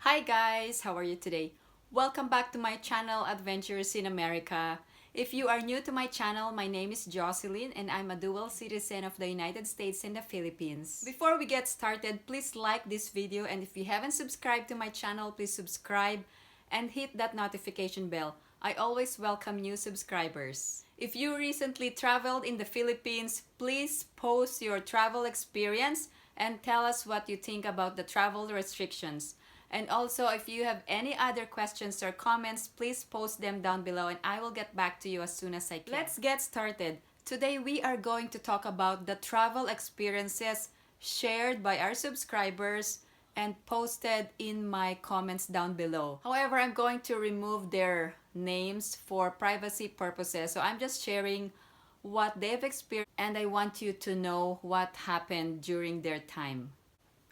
Hi guys, how are you today? Welcome back to my channel Adventures in America. If you are new to my channel, my name is Jocelyn and I'm a dual citizen of the United States and the Philippines. Before we get started, please like this video, and if you haven't subscribed to my channel, please subscribe and hit that notification bell. I always welcome new subscribers. If you recently traveled in the Philippines, please post your travel experience and tell us what you think about the travel restrictions. And also, if you have any other questions or comments, please post them down below and I will get back to you as soon as I can. Let's get started. Today we are going to talk about the travel experiences shared by our subscribers and posted in my comments down below. However, I'm going to remove their names for privacy purposes. So I'm just sharing what they've experienced and I want you to know what happened during their time.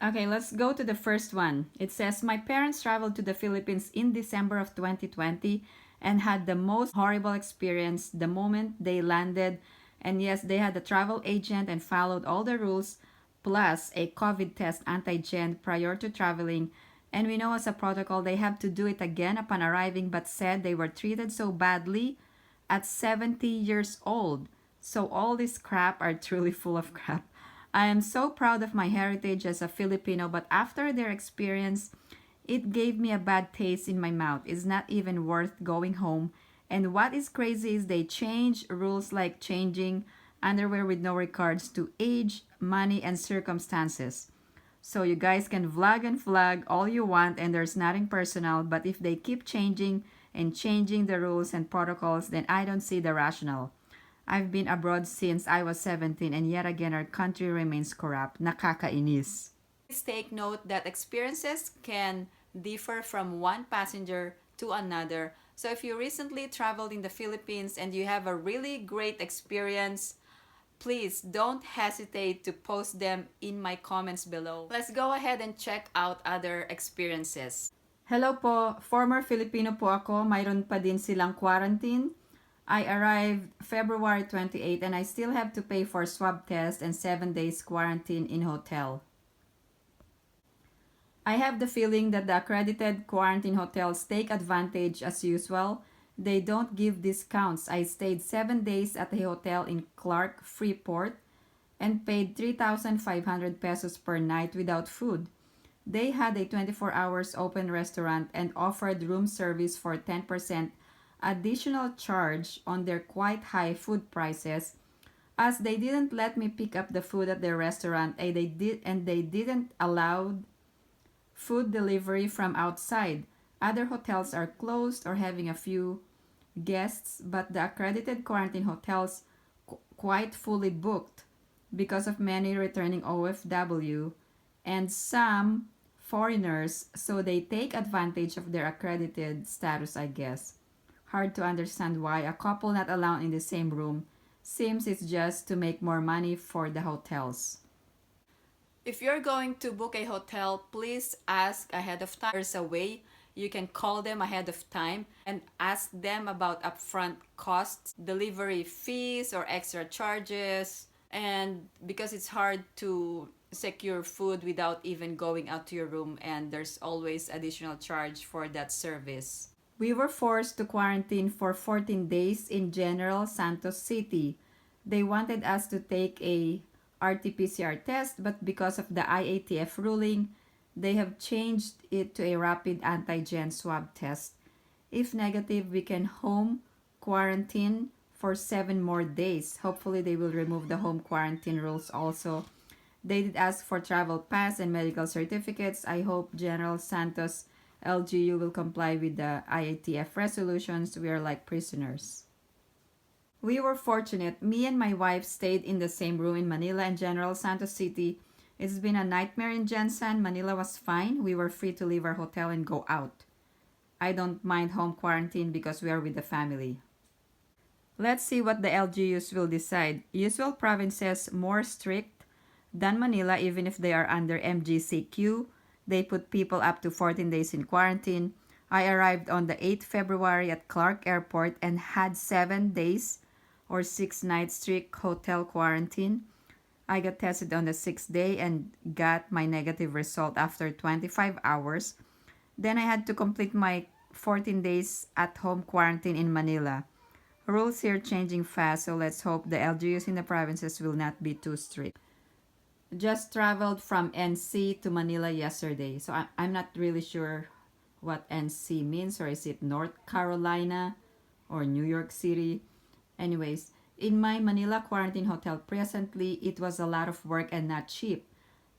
Okay, let's go to the first one. It says, my parents traveled to the Philippines in December of 2020 and had the most horrible experience the moment they landed. And yes, they had a travel agent and followed all the rules, plus a COVID test antigen prior to traveling. And we know as a protocol they have to do it again upon arriving, but said they were treated so badly at 70 years old. So all this crap are truly full of crap. I am so proud of my heritage as a Filipino, but after their experience, it gave me a bad taste in my mouth. It's not even worth going home. And what is crazy is they change rules like changing underwear with no regards to age, money, and circumstances. So you guys can vlog and flag all you want and there's nothing personal, but if they keep changing and changing the rules and protocols, then I don't see the rationale. I've been abroad since I was 17 and yet again our country remains corrupt. Nakakainis. Please take note that experiences can differ from one passenger to another. So if you recently traveled in the Philippines and you have a really great experience, please don't hesitate to post them in my comments below. Let's go ahead and check out other experiences. Hello po, former Filipino po ako. Mayroon pa din silang quarantine. I arrived February 28 and I still have to pay for swab test and 7 days quarantine in hotel. I have the feeling that the accredited quarantine hotels take advantage as usual. They don't give discounts. I stayed 7 days at a hotel in Clark, Freeport and paid 3,500 pesos per night without food. They had a 24 hours open restaurant and offered room service for 10% additional charge on their quite high food prices, as they didn't let me pick up the food at their restaurant and they didn't allow food delivery from outside. Other hotels are closed or having a few guests, but the accredited quarantine hotels quite fully booked because of many returning OFW and some foreigners, so they take advantage of their accredited status, I guess. Hard to understand why a couple not allowed in the same room. Seems it's just to make more money for the hotels. If you're going to book a hotel, please ask ahead of time. There's a way you can call them ahead of time and ask them about upfront costs, delivery fees or extra charges, and because it's hard to secure food without even going out to your room, and there's always additional charge for that service. We were forced to quarantine for 14 days in General Santos City. They wanted us to take a RT-PCR test, but because of the IATF ruling, they have changed it to a rapid antigen swab test. If negative, we can home quarantine for 7 more days. Hopefully, they will remove the home quarantine rules also. They did ask for travel pass and medical certificates. I hope General Santos LGU will comply with the IATF resolutions. We are like prisoners. We were fortunate. Me and my wife stayed in the same room in Manila and General Santos City. It's been a nightmare in Jensen. Manila was fine. We were free to leave our hotel and go out. I don't mind home quarantine because we are with the family. Let's see what the LGUs will decide. Usual provinces more strict than Manila even if they are under MGCQ. They put people up to 14 days in quarantine. I arrived on the 8th February at Clark Airport and had 7 days or 6 nights strict hotel quarantine. I got tested on the 6th day and got my negative result after 25 hours. Then I had to complete my 14 days at home quarantine in Manila. Rules here changing fast, so let's hope the LGUs in the provinces will not be too strict. Just traveled from NC to Manila yesterday, so I'm not really sure what NC means, or is it North Carolina or New York City? Anyways, in my Manila quarantine hotel presently, it was a lot of work and not cheap.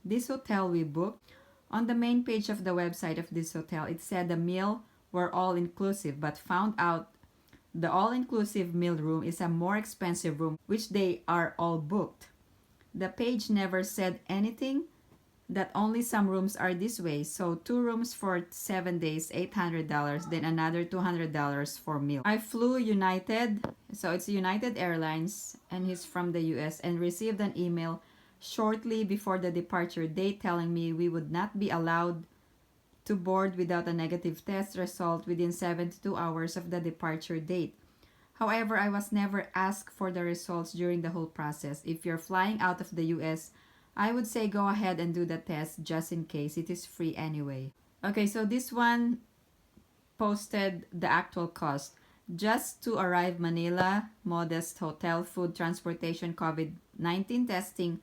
This hotel we booked, on the main page of the website of this hotel, it said the meal were all inclusive, but found out the all-inclusive meal room is a more expensive room, which they are all booked. The page never said anything that only some rooms are this way. So 2 rooms for 7 days, $800, then another $200 for meal. I flew United, so it's United Airlines, and he's from the US, and received an email shortly before the departure date telling me we would not be allowed to board without a negative test result within 72 hours of the departure date. However, I was never asked for the results during the whole process. If you're flying out of the US, I would say go ahead and do the test just in case. It is free anyway. Okay, so this one posted the actual cost. Just to arrive Manila, modest hotel, food, transportation, COVID-19 testing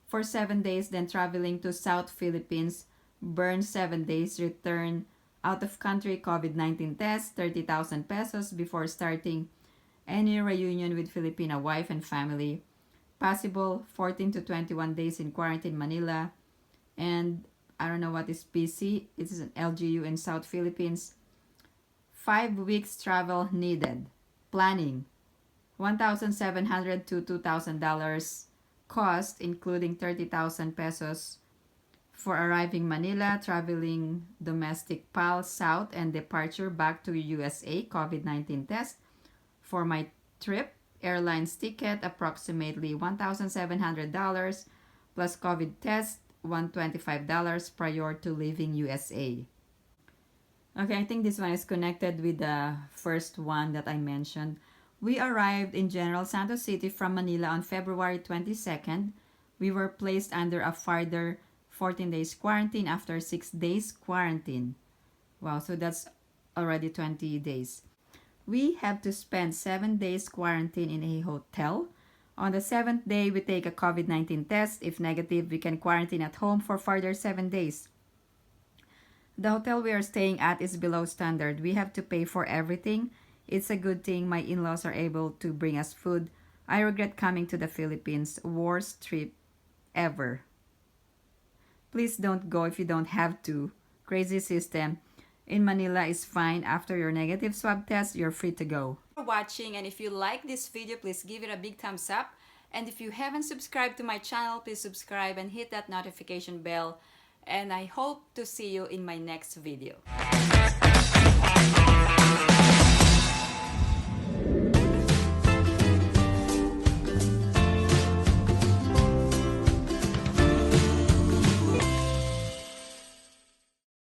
for 7 days, then traveling to South Philippines, burn 7 days, return out of country, COVID-19 test, 30,000 pesos before starting any reunion with Filipina wife and family. Possible 14 to 21 days in quarantine Manila. And I don't know what is PC. It is an LGU in South Philippines. 5 weeks travel needed. Planning. $1,700 to $2,000 cost, including 30,000 pesos for arriving Manila, traveling domestic PAL South, and departure back to USA, COVID-19 test. For my trip, airlines ticket, approximately $1,700 plus COVID test, $125 prior to leaving USA. Okay, I think this one is connected with the first one that I mentioned. We arrived in General Santos City from Manila on February 22nd. We were placed under a further 14 days quarantine after 6 days quarantine. Wow, so that's already 20 days. We have to spend 7 days quarantine in a hotel. On the 7th day, we take a COVID-19 test. If negative, we can quarantine at home for further 7 days. The hotel we are staying at is below standard. We have to pay for everything. It's a good thing my in-laws are able to bring us food. I regret coming to the Philippines. Worst trip ever. Please don't go if you don't have to. Crazy system. In Manila is fine. After your negative swab test, you're free to go. Thanks for watching, and if you like this video, please give it a big thumbs up. And if you haven't subscribed to my channel, please subscribe and hit that notification bell. And I hope to see you in my next video.